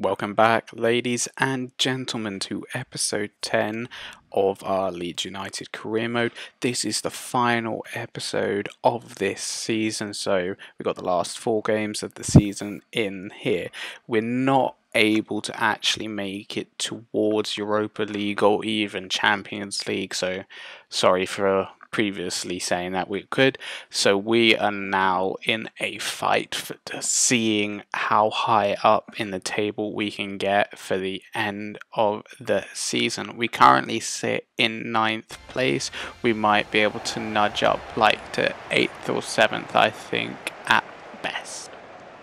Welcome back, ladies and gentlemen, to episode 10 of our Leeds United career mode. This is the final episode of this season, so we've got the last 4 games of the season in here. We're not able to actually make it towards Europa League or even Champions League, so sorry for previously saying that we could. So we are now in a fight for seeing how high up in the table we can get for the end of the season. We currently sit in 9th place. We might be able to nudge up like to 8th or 7th, I think, at best.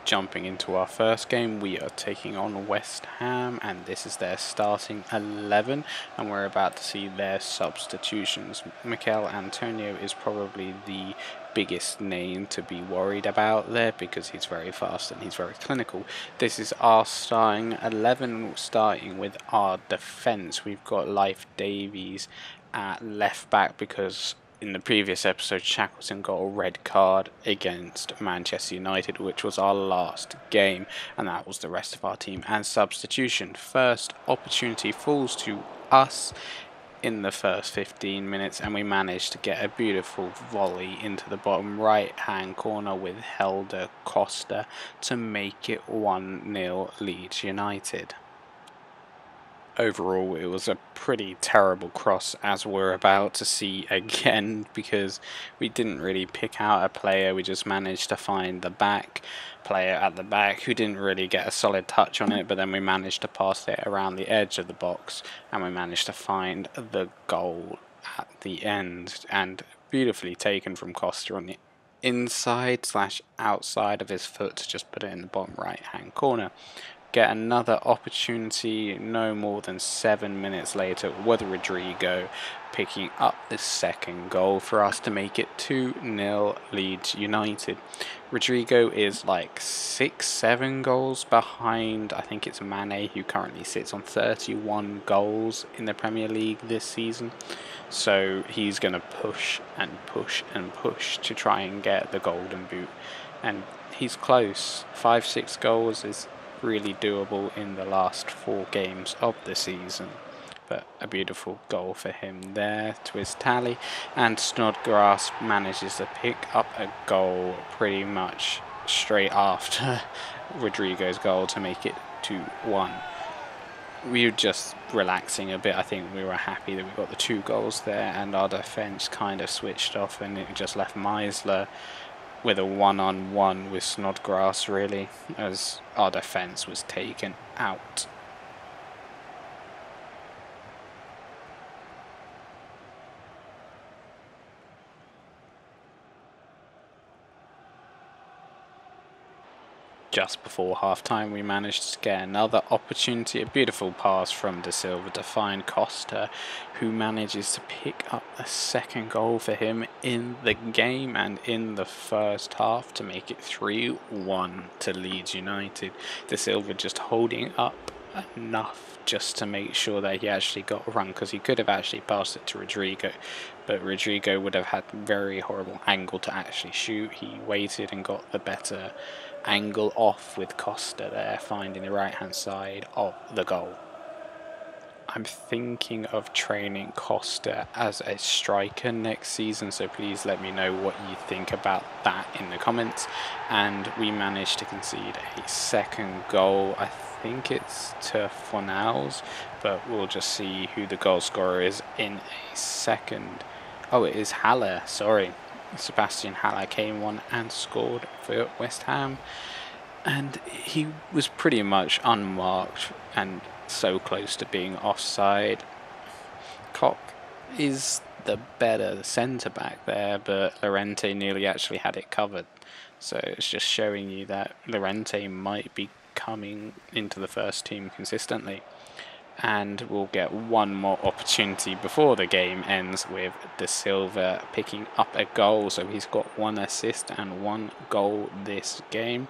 Jumping into our first game, we are taking on West Ham, and this is their starting 11, and we're about to see their substitutions. Mikel Antonio is probably the biggest name to be worried about there because he's very fast and he's very clinical. This is our starting 11, starting with our defence. We've got Leif Davies at left back because in the previous episode, Shackleton got a red card against Manchester United, which was our last game, and that was the rest of our team. And substitution. First opportunity falls to us in the first 15 minutes, and we managed to get a beautiful volley into the bottom right-hand corner with Helder Costa to make it 1-0 Leeds United. Overall, it was a pretty terrible cross, as we're about to see again, because we didn't really pick out a player. We just managed to find the player at the back who didn't really get a solid touch on it, but then we managed to pass it around the edge of the box and we managed to find the goal at the end, and beautifully taken from Costa on the inside/outside of his foot to just put it in the bottom right hand corner. Get another opportunity no more than 7 minutes later with Rodrigo picking up the second goal for us to make it 2-0 Leeds United. Rodrigo is like 6-7 goals behind, I think it's Mane, who currently sits on 31 goals in the Premier League this season. So he's going to push and push and push to try and get the golden boot, and he's close. 5-6 goals is really doable in the last 4 games of the season, but a beautiful goal for him there to his tally. And Snodgrass manages to pick up a goal pretty much straight after Rodrigo's goal to make it 2-1. We were just relaxing a bit. I think we were happy that we got the 2 goals there, and our defence kind of switched off, and it just left Meisler with a one-on-one with Snodgrass, really, as our defence was taken out. Just before half-time, we managed to get another opportunity, a beautiful pass from De Silva to find Costa, who manages to pick up a second goal for him in the game and in the first half to make it 3-1 to Leeds United. De Silva just holding up enough just to make sure that he actually got a run, because he could have actually passed it to Rodrigo, but Rodrigo would have had a very horrible angle to actually shoot. He waited and got the better angle off with Costa there, finding the right hand side of the goal. I'm thinking of training Costa as a striker next season, so please let me know what you think about that in the comments. And we managed to concede a second goal. I think it's to Fornals, but we'll just see who the goal scorer is in a second. Oh, it is Haller, sorry. Sebastian Haller came on and scored for West Ham, and he was pretty much unmarked and so close to being offside. Koch is the better centre back there, but Llorente nearly actually had it covered, so it's just showing you that Llorente might be coming into the first team consistently. And we'll get one more opportunity before the game ends with De Silva picking up a goal. So he's got 1 assist and 1 goal this game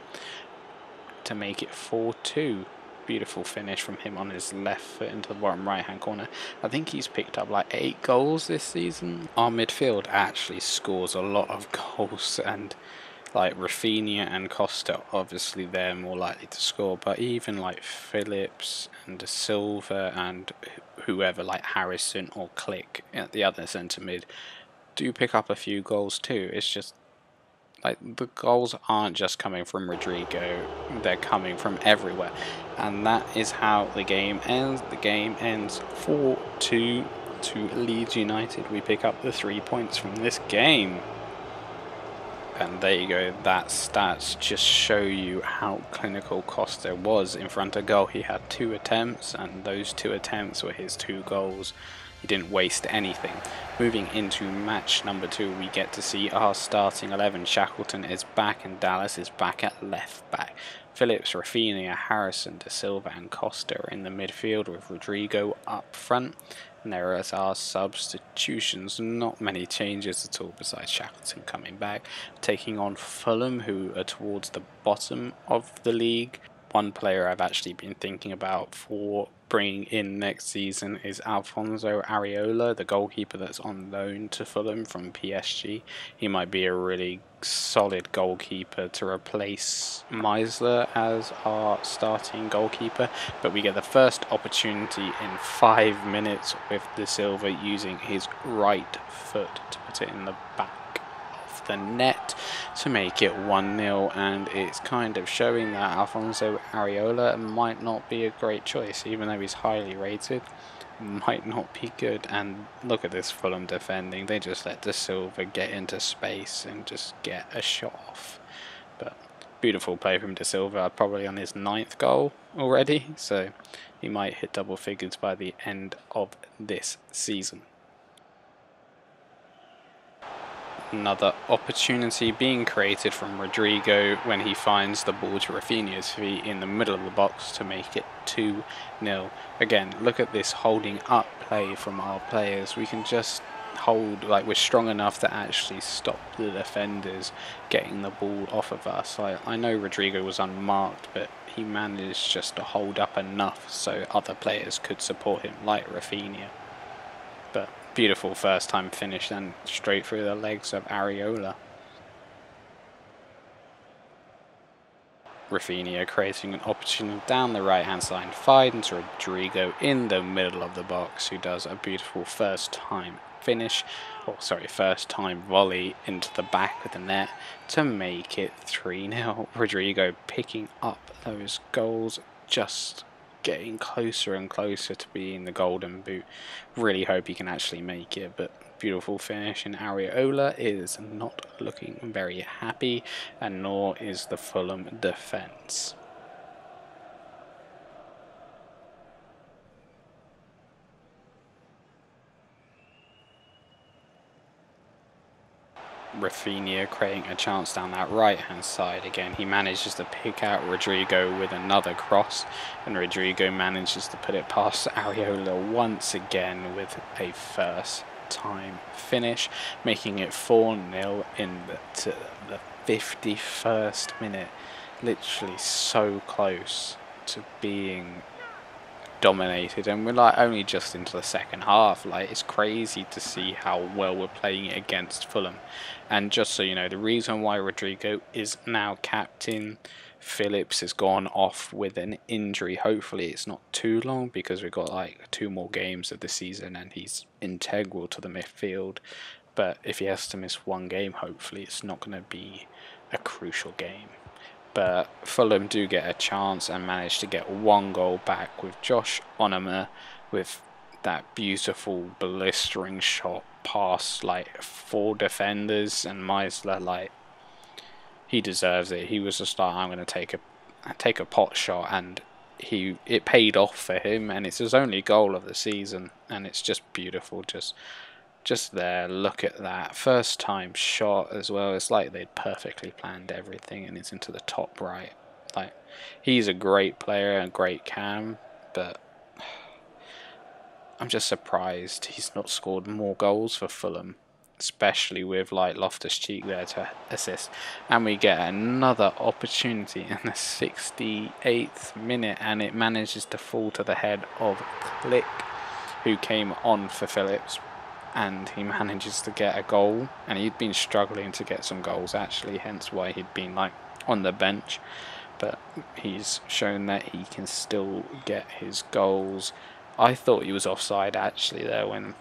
to make it 4-2. Beautiful finish from him on his left foot into the bottom right hand corner. I think he's picked up like 8 goals this season. Our midfield actually scores a lot of goals, and Like Rafinha and Costa, obviously they're more likely to score, but even like Phillips and De Silva and whoever, like Harrison or Click at the other centre mid, do pick up a few goals too. It's just like the goals aren't just coming from Rodrigo, they're coming from everywhere, and that is how the game ends. The game ends 4-2 to Leeds United. We pick up the 3 points from this game. And there you go, that stats just show you how clinical Costa was in front of goal. He had 2 attempts, and those 2 attempts were his 2 goals. He didn't waste anything. Moving into match number 2, we get to see our starting 11. Shackleton is back and Dallas is back at left back. Phillips, Rafinha, Harrison, De Silva and Costa are in the midfield with Rodrigo up front. And there are our substitutions. Not many changes at all besides Shackleton coming back. Taking on Fulham, who are towards the bottom of the league. One player I've actually been thinking about for bringing in next season is Alfonso Areola, the goalkeeper that's on loan to Fulham from PSG. He might be a really solid goalkeeper to replace Meisler as our starting goalkeeper, but we get the first opportunity in 5 minutes with De Silva using his right foot to put it in the back the net to make it 1-0, and it's kind of showing that Alfonso Areola might not be a great choice, even though he's highly rated, might not be good. And look at this Fulham defending, they just let De Silva get into space and just get a shot off. But beautiful play from De Silva, probably on his 9th goal already, so he might hit double figures by the end of this season. Another opportunity being created from Rodrigo when he finds the ball to Rafinha's feet in the middle of the box to make it 2-0. Again, look at this holding up play from our players. We can just hold, like we're strong enough to actually stop the defenders getting the ball off of us. Like, I know Rodrigo was unmarked, but he managed just to hold up enough so other players could support him, like Rafinha. But beautiful first time finish and straight through the legs of Areola. Rafinha creating an opportunity down the right hand side, finds Rodrigo in the middle of the box, who does a beautiful first time finish, first time volley into the back of the net to make it 3-0. Rodrigo picking up those goals, just getting closer and closer to being the golden boot. Really hope he can actually make it, but beautiful finish, and Areola is not looking very happy, and nor is the Fulham defence. Rafinha creating a chance down that right hand side. Again, he manages to pick out Rodrigo with another cross, and Rodrigo manages to put it past Areola once again with a first time finish, making it 4-0 in the 51st minute. Literally so close to being dominated, and we're like only just into the second half. Like, it's crazy to see how well we're playing it against Fulham. And just so you know, the reason why Rodrigo is now captain, Phillips has gone off with an injury. Hopefully it's not too long, because we've got like 2 more games of the season and he's integral to the midfield. But if he has to miss 1 game, hopefully it's not going to be a crucial game. But Fulham do get a chance and manage to get 1 goal back with Josh Onama with that beautiful blistering shot past like 4 defenders, and Meisler, like, he deserves it. He was just like, I'm going to take a pot shot, and it paid off for him, and it's his only goal of the season, and it's just beautiful. Just there, look at that first time shot as well. It's like they'd perfectly planned everything, and it's into the top right. Like, he's a great player and great cam, but I'm just surprised he's not scored more goals for Fulham, especially with like Loftus-Cheek there to assist. And we get another opportunity in the 68th minute, and it manages to fall to the head of Click, who came on for Phillips. and he manages to get a goal. And he'd been struggling to get some goals actually, hence why he'd been like on the bench. But he's shown that he can still get his goals. I thought he was offside actually there when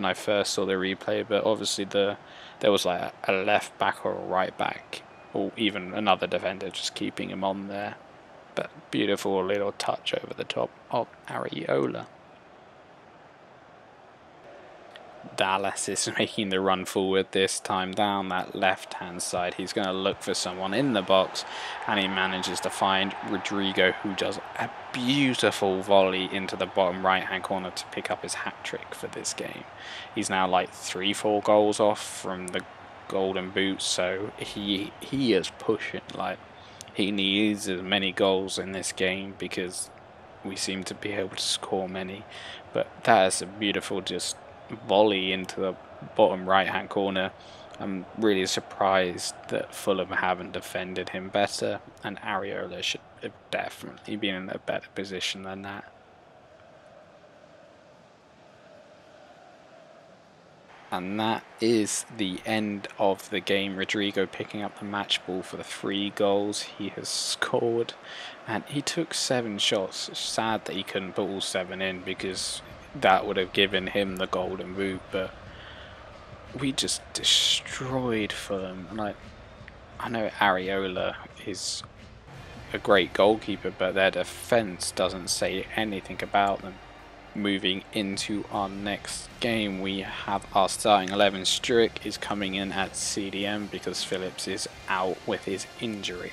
I first saw the replay, but obviously there was like a left back or a right back, or even another defender just keeping him on there. But beautiful little touch over the top of Areola. Dallas is making the run forward this time down that left hand side. He's going to look for someone in the box, and he manages to find Rodrigo, who does a beautiful volley into the bottom right hand corner to pick up his hat trick for this game. He's now like 3-4 goals off from the golden boot, so he is pushing. Like, he needs as many goals in this game because we seem to be able to score many. But that is a beautiful just volley into the bottom right hand corner. I'm really surprised that Fulham haven't defended him better, and Areola should have definitely been in a better position than that. And that is the end of the game. Rodrigo picking up the match ball for the 3 goals he has scored, and he took 7 shots. It's sad that he couldn't put all 7 in because that would have given him the golden boot, but we just destroyed Fulham. And I know Areola is a great goalkeeper, but their defence doesn't say anything about them. Moving into our next game, we have our starting 11. Strick is coming in at CDM because Phillips is out with his injury.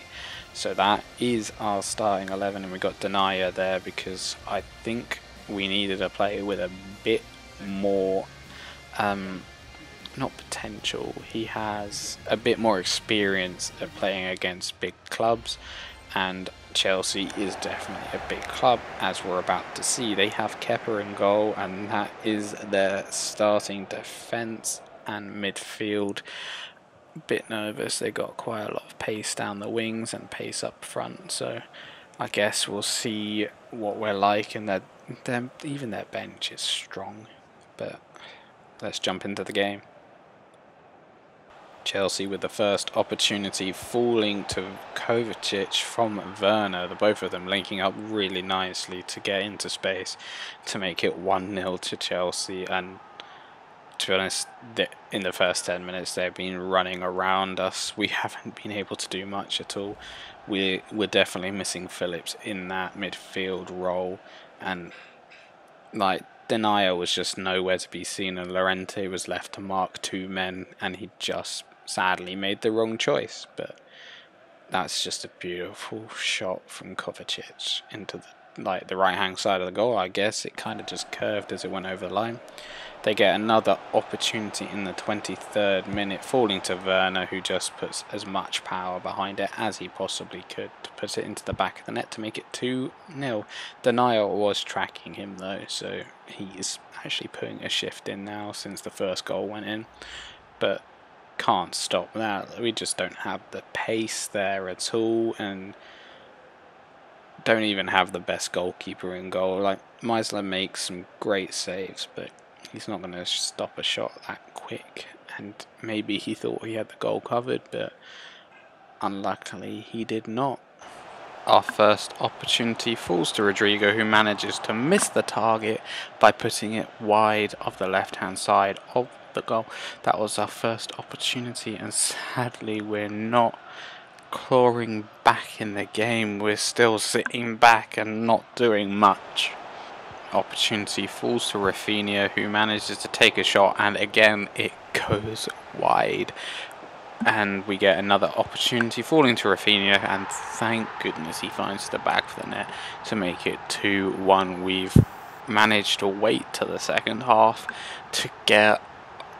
So that is our starting 11, and we got Denier there because I think we needed a player with a bit more, not potential, he has a bit more experience at playing against big clubs, and Chelsea is definitely a big club, as we're about to see. They have Kepa in goal, and that is their starting defence and midfield. A bit nervous, they got quite a lot of pace down the wings and pace up front, so I guess we'll see what we're like, and even their bench is strong. But let's jump into the game. Chelsea with the first opportunity falling to Kovacic from Werner. The both of them linking up really nicely to get into space to make it 1-0 to Chelsea. And to be honest, in the first 10 minutes they've been running around us. We haven't been able to do much at all. We're definitely missing Phillips in that midfield role, and like Denier was just nowhere to be seen, and Llorente was left to mark 2 men, and he just sadly made the wrong choice. But that's just a beautiful shot from Kovacic into the right hand side of the goal. I guess it kind of just curved as it went over the line. They get another opportunity in the 23rd minute, falling to Werner, who just puts as much power behind it as he possibly could to put it into the back of the net to make it 2-0. Denier was tracking him though, so he's actually putting a shift in now since the first goal went in. But can't stop that. We just don't have the pace there at all, and don't even have the best goalkeeper in goal. Like, Meisler makes some great saves, but he's not going to stop a shot that quick. And maybe he thought he had the goal covered, but unluckily he did not. Our first opportunity falls to Rodrigo, who manages to miss the target by putting it wide of the left hand side of the goal. That was our first opportunity, and sadly we're not clawing back in the game. We're still sitting back and not doing much. Opportunity falls to Rafinha, who manages to take a shot, and again it goes wide. And we get another opportunity falling to Rafinha, and thank goodness he finds the back of the net to make it 2-1. We've managed to wait till the second half to get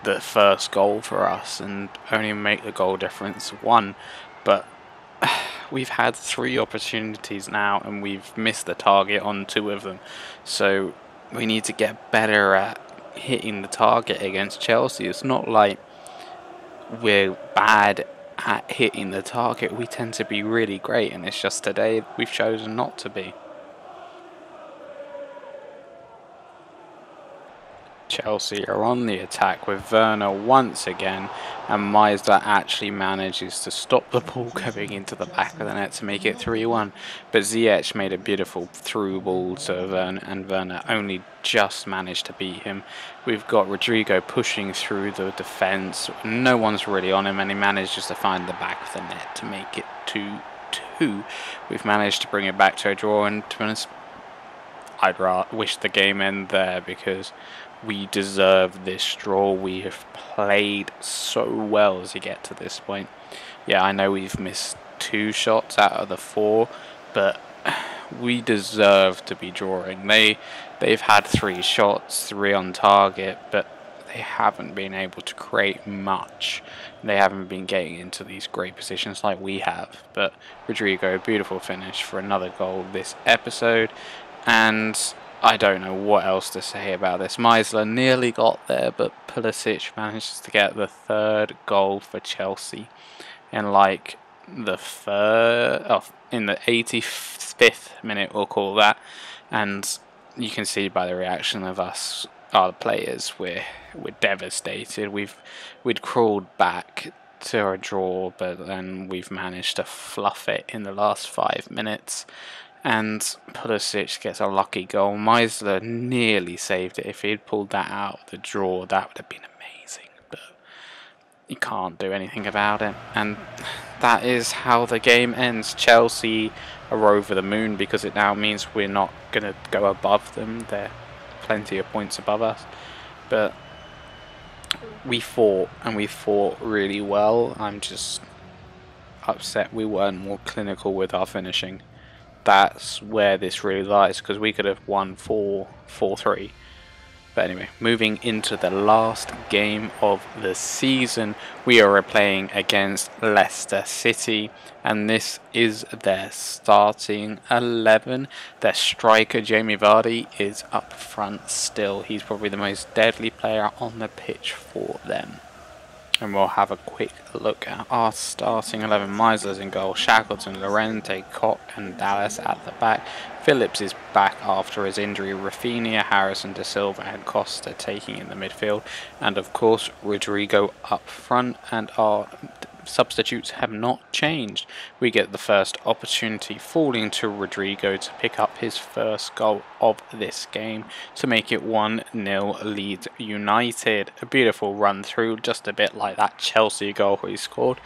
the first goal for us and only make the goal difference 1. But we've had 3 opportunities now and we've missed the target on 2 of them. So we need to get better at hitting the target against Chelsea. It's not like we're bad at hitting the target. We tend to be really great, and it's just today we've chosen not to be. Chelsea are on the attack with Werner once again, and Meisler actually manages to stop the ball going into the back of the net to make it 3-1. But Ziyech made a beautiful through ball to Werner, and Werner only just managed to beat him. We've got Rodrigo pushing through the defence. No one's really on him, and he manages to find the back of the net to make it 2-2. We've managed to bring it back to a draw, and to be honest, I'd wish the game ended there because we deserve this draw. We have played so well as you get to this point. Yeah, I know we've missed 2 shots out of the 4, but we deserve to be drawing. They've had 3 shots, 3 on target, but they haven't been able to create much. They haven't been getting into these great positions like we have. But Rodrigo, beautiful finish for another goal this episode. And I don't know what else to say about this. Meisler nearly got there, but Pulisic manages to get the 3rd goal for Chelsea in like the in the 85th minute, we'll call that. And you can see by the reaction of us, our players, we're devastated. We'd crawled back to a draw, but then we've managed to fluff it in the last 5 minutes. And Pulisic gets a lucky goal. Meisler nearly saved it. If he'd pulled that out of the draw, that would have been amazing. But you can't do anything about it. And that is how the game ends. Chelsea are over the moon because it now means we're not going to go above them. They're plenty of points above us. But we fought, and we fought really well. I'm just upset we weren't more clinical with our finishing. That's where this really lies, because we could have won 4-3. But anyway, moving into the last game of the season, we are playing against Leicester City, and this is their starting 11. Their striker, Jamie Vardy, is up front still. He's probably the most deadly player on the pitch for them. And we'll have a quick look at our starting 11. Meisler's in goal, Shackleton, Llorente, Koch and Dallas at the back. Phillips is back after his injury. Rafinha, Harrison, De Silva and Costa taking in the midfield. And of course Rodrigo up front, and our substitutes have not changed. We get the first opportunity falling to Rodrigo to pick up his first goal of this game to make it 1-0 Leeds United. A beautiful run through, just a bit like that Chelsea goal he scored,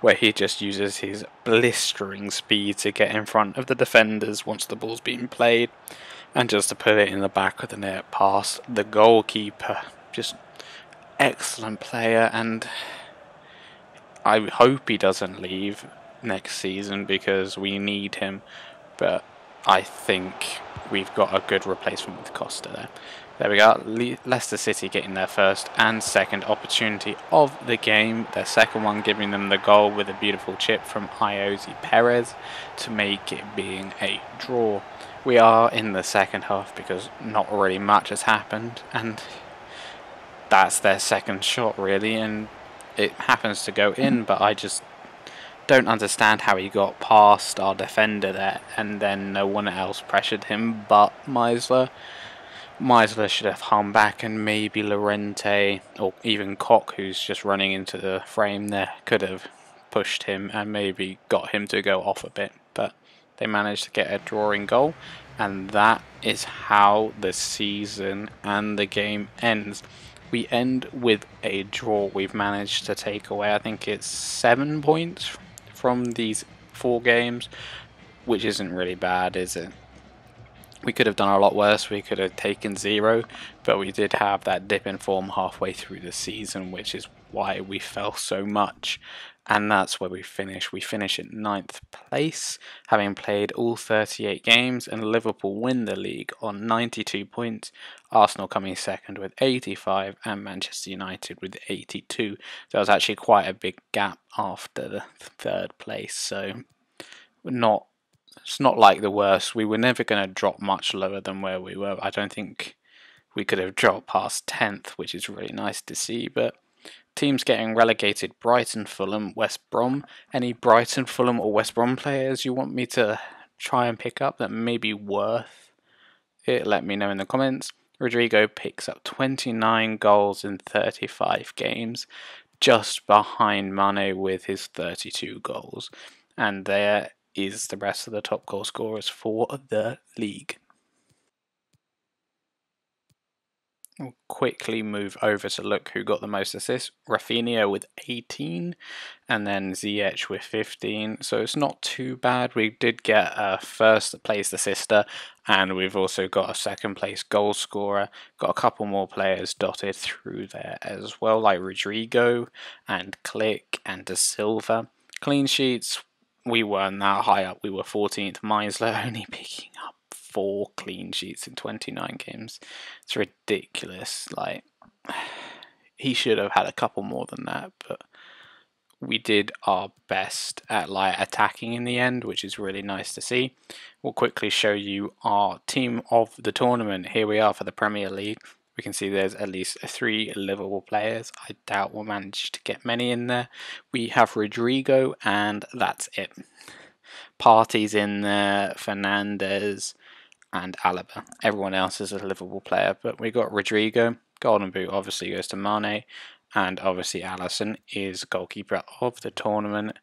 where he just uses his blistering speed to get in front of the defenders once the ball's being played, and just to put it in the back of the net past the goalkeeper. Just excellent player, and I hope he doesn't leave next season because we need him, but I think we've got a good replacement with Costa there. There we go, Leicester City getting their first and second opportunity of the game. Their second one giving them the goal with a beautiful chip from Iosi Perez to make it being a draw. We are in the second half because not really much has happened, and that's their second shot really, and it happens to go in, but I just don't understand how he got past our defender there and then no one else pressured him but Meisler. Meisler should have hung back, and maybe Llorente or even Koch, who's just running into the frame there, could have pushed him and maybe got him to go off a bit, but they managed to get a drawing goal, and that is how the season and the game ends. We end with a draw. We've managed to take away, I think it's 7 points from these 4 games, which isn't really bad, is it? We could have done a lot worse. We could have taken 0, but we did have that dip in form halfway through the season, which is why we fell so much. And that's where we finish. We finish in 9th place, having played all 38 games, and Liverpool win the league on 92 points. Arsenal coming second with 85, and Manchester United with 82. There was actually quite a big gap after the 3rd place, so it's not like the worst. We were never going to drop much lower than where we were. I don't think we could have dropped past 10th, which is really nice to see, but teams getting relegated: Brighton, Fulham, West Brom. Any Brighton, Fulham or West Brom players you want me to try and pick up that may be worth it? Let me know in the comments. Rodrigo picks up 29 goals in 35 games, just behind Mane with his 32 goals. And there is the rest of the top goal scorers for the league. We'll quickly move over to look who got the most assists. Rafinha with 18, and then Ziyech with 15. So it's not too bad. We did get a first place assister, and we've also got a second place goal scorer. Got a couple more players dotted through there as well, like Rodrigo and Click and De Silva. Clean sheets, we weren't that high up. We were 14th. Meisler only picking up 4 clean sheets in 29 games. It's ridiculous. Like, he should have had a couple more than that, but we did our best at like attacking in the end, which is really nice to see. We'll quickly show you our team of the tournament. Here we are for the Premier League. We can see there's at least 3 Liverpool players. I doubt we'll manage to get many in there. We have Rodrigo, and that's it. Partey's in there, Fernandes, and Alaba. Everyone else is a Liverpool player, but we got Rodrigo. Golden Boot obviously goes to Mane, and obviously Alisson is goalkeeper of the tournament,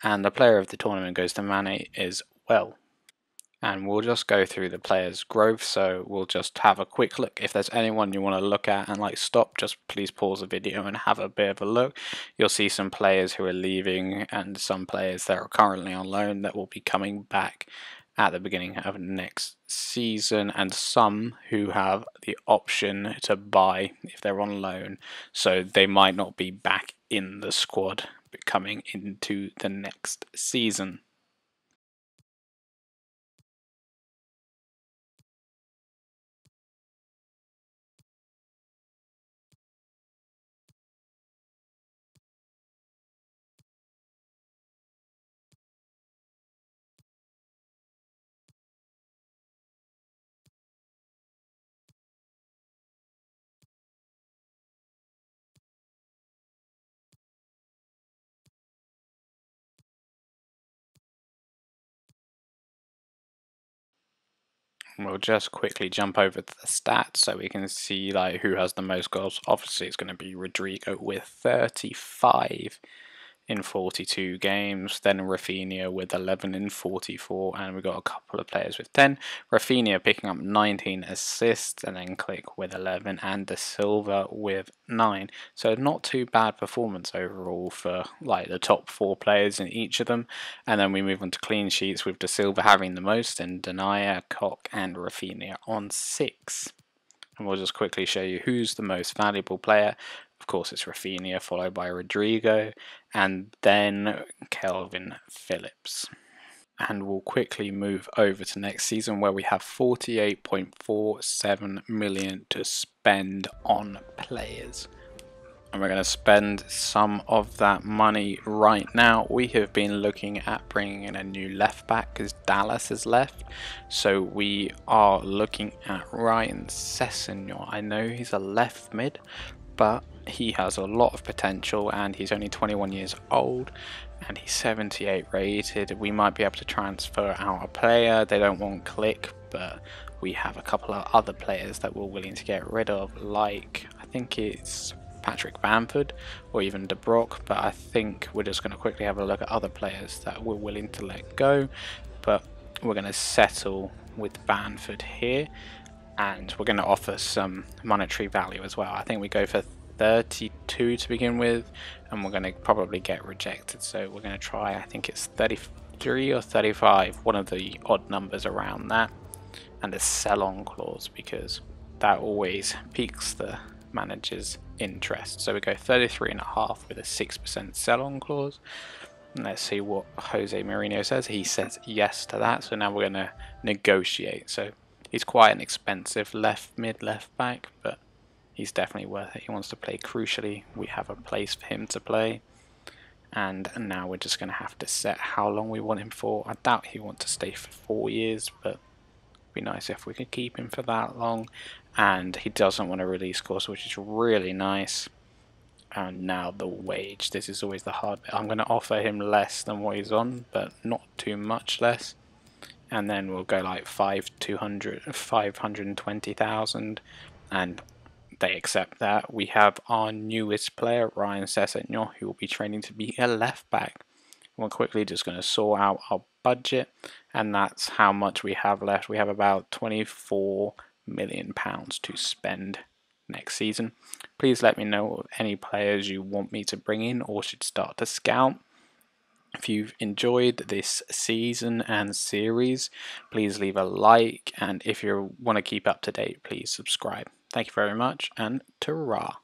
and the player of the tournament goes to Mane as well. And we'll just go through the players' growth, so we'll just have a quick look. If there's anyone you want to look at and like stop, just please pause the video and have a bit of a look. You'll see some players who are leaving and some players that are currently on loan that will be coming back at the beginning of next season, and some who have the option to buy if they're on loan, so they might not be back in the squad but coming into the next season. We'll just quickly jump over to the stats so we can see like who has the most goals. Obviously it's going to be Rodrigo with 35 in 42 games, then Rafinha with 11 in 44, and we've got a couple of players with 10. Rafinha picking up 19 assists, and then Click with 11, and De Silva with 9. So not too bad performance overall for like the top 4 players in each of them. And then we move on to clean sheets with De Silva having the most, and Denia, Koch, and Rafinha on 6. And we'll just quickly show you who's the most valuable player. Of course, it's Rafinha, followed by Rodrigo, and then Kelvin Phillips. And we'll quickly move over to next season, where we have 48.47 million to spend on players. And we're going to spend some of that money right now. We have been looking at bringing in a new left back because Dallas has left. So we are looking at Ryan Sessegnon. I know he's a left mid, but he has a lot of potential, and he's only 21 years old and he's 78 rated. We might be able to transfer out a player. They don't want Click, but we have a couple of other players that we're willing to get rid of, like I think it's Patrick Bamford or even De Brock, but I think we're just going to quickly have a look at other players that we're willing to let go. But we're going to settle with Bamford here, and we're going to offer some monetary value as well. I think we go for 32 to begin with, and we're going to probably get rejected, so we're going to try, I think it's 33 or 35, one of the odd numbers around that, and a sell-on clause because that always piques the manager's interest. So we go 33.5 with a 6% sell-on clause. And let's see what Jose Mourinho says. He says yes to that, so now we're going to negotiate. So he's quite an expensive left mid, left back, but he's definitely worth it. He wants to play crucially. We have a place for him to play, and now we're just going to have to set how long we want him for. I doubt he wants to stay for 4 years, but it'd be nice if we could keep him for that long. And he doesn't want a release clause, which is really nice. And now the wage. This is always the hard bit. I'm going to offer him less than what he's on, but not too much less. And then we'll go like 520,000, and they accept that. We have our newest player, Ryan Sessegnon, who will be training to be a left back. We're quickly just going to sort out our budget, and that's how much we have left. We have about £24 million to spend next season. Please let me know any players you want me to bring in or should start to scout. If you've enjoyed this season and series, please leave a like, and if you want to keep up to date, please subscribe. Thank you very much, and ta-ra.